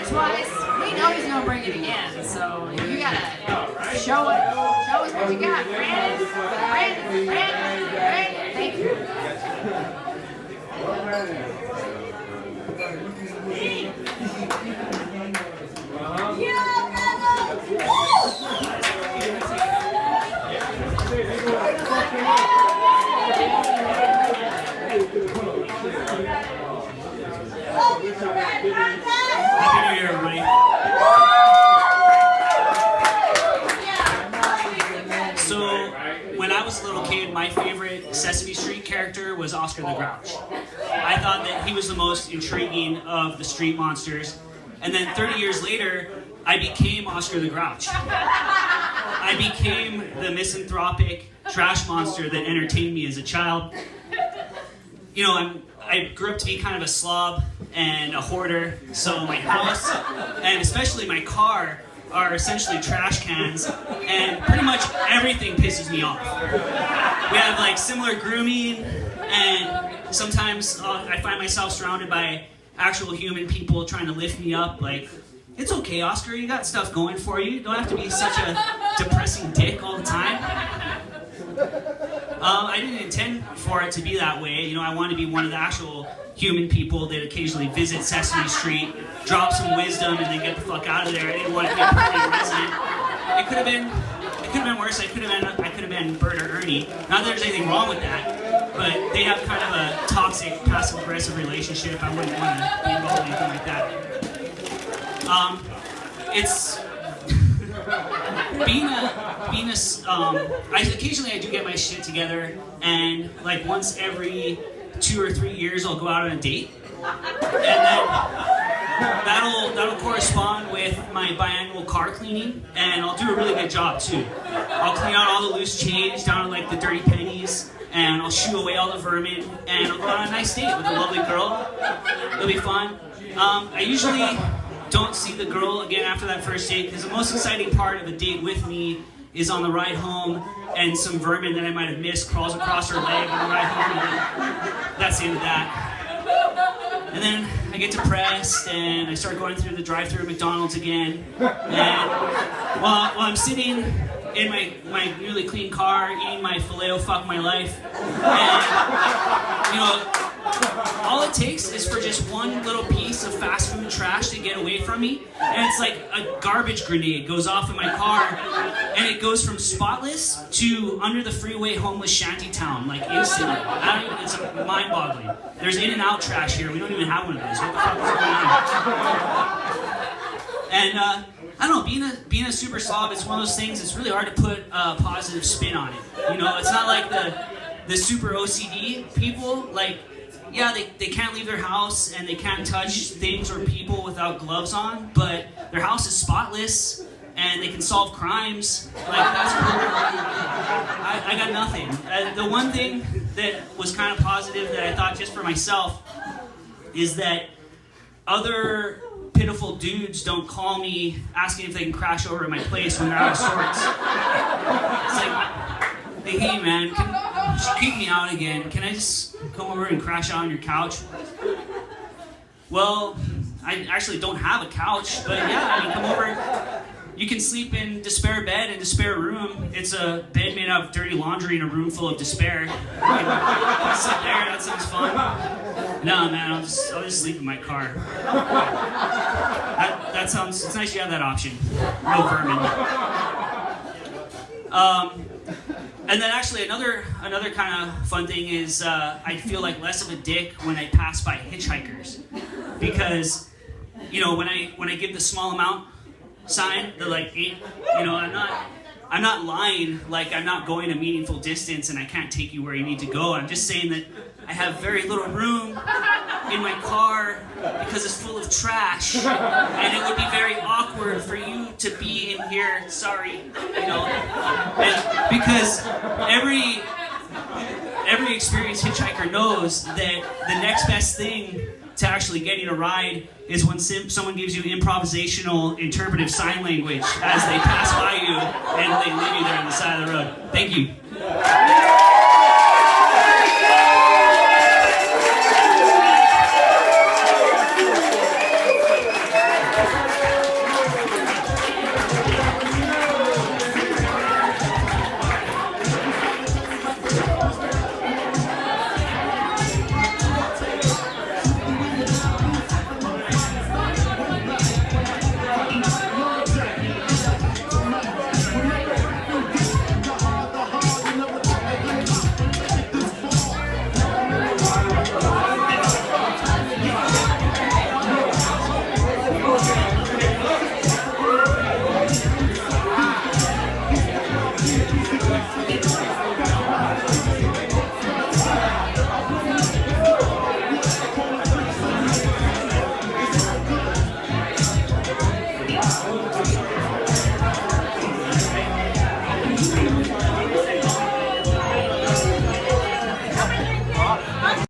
twice. We know he's gonna bring it again. So you gotta show us what you got, Brandon. Thank you. Happy New Year, everybody. So, when I was a little kid, my favorite Sesame Street character was Oscar the Grouch. I thought that he was the most intriguing of the street monsters. And then 30 years later, I became Oscar the Grouch. I became the misanthropic trash monster that entertained me as a child. You know, I grew up to be kind of a slob and a hoarder, so my house, and especially my car, are essentially trash cans, and pretty much everything pisses me off. We have like similar grooming, and sometimes I find myself surrounded by actual human people trying to lift me up, like, it's okay, Oscar, you got stuff going for you. You don't have to be such a depressing dick all the time. I didn't intend for it to be that way. You know, I wanted to be one of the actual human people that occasionally visit Sesame Street, drop some wisdom, and then get the fuck out of there. I didn't want to be a permanent resident. It could have been worse. I could have been Bert or Ernie. Not that there's anything wrong with that, but they have kind of a toxic, passive-aggressive relationship. I wouldn't want to be involved in anything like that. It's occasionally I do get my shit together, and like once every 2 or 3 years I'll go out on a date, and then that'll correspond with my biannual car cleaning, and I'll do a really good job too. I'll clean out all the loose change down to like the dirty pennies, and I'll shoo away all the vermin, and I'll go on a nice date with a lovely girl. It'll be fun. I usually don't see the girl again after that first date, because the most exciting part of a date with me is on the ride home, and some vermin that I might have missed crawls across her leg on the ride home, and that's the end of that. And then I get depressed, and I start going through the drive-thru at McDonald's again, and while I'm sitting in my newly clean car, eating my Filet-O-Fuck my life, and, you know, all it takes is for just one little piece of fast food trash to get away from me, and it's like a garbage grenade goes off in my car, and it goes from spotless to under the freeway homeless shanty town, like instantly. It's mind-boggling. There's In-N-Out trash here. We don't even have one of those. What the fuck is going on? And I don't know, being a super slob, it's one of those things, it's really hard to put a positive spin on it. You know, it's not like the super OCD people, like, yeah, they can't leave their house and they can't touch things or people without gloves on, but their house is spotless and they can solve crimes. Like, that's cool. I got nothing. The one thing that was kind of positive that I thought just for myself is that other pitiful dudes don't call me asking if they can crash over at my place when they're out of sorts. It's like, hey man, just kick me out again. Can I just come over and crash out on your couch? Well, I actually don't have a couch, but yeah, I mean, come over. You can sleep in despair bed in despair room. It's a bed made out of dirty laundry in a room full of despair. You can sit there, that sounds fun. No, man, I'll just sleep in my car. That sounds, it's nice you have that option. No vermin. And then actually another kind of fun thing is I feel like less of a dick when I pass by hitchhikers, because, you know, when I give the small amount sign, they're like, you know, I'm not lying, like I'm not going a meaningful distance and I can't take you where you need to go. I'm just saying that I have very little room in my car because it's full of trash, and it would be very awkward for you to be in here, sorry, you know, and because every experienced hitchhiker knows that the next best thing to actually getting a ride is when someone gives you improvisational interpretive sign language as they pass by you and they leave you there on the side of the road. Thank you.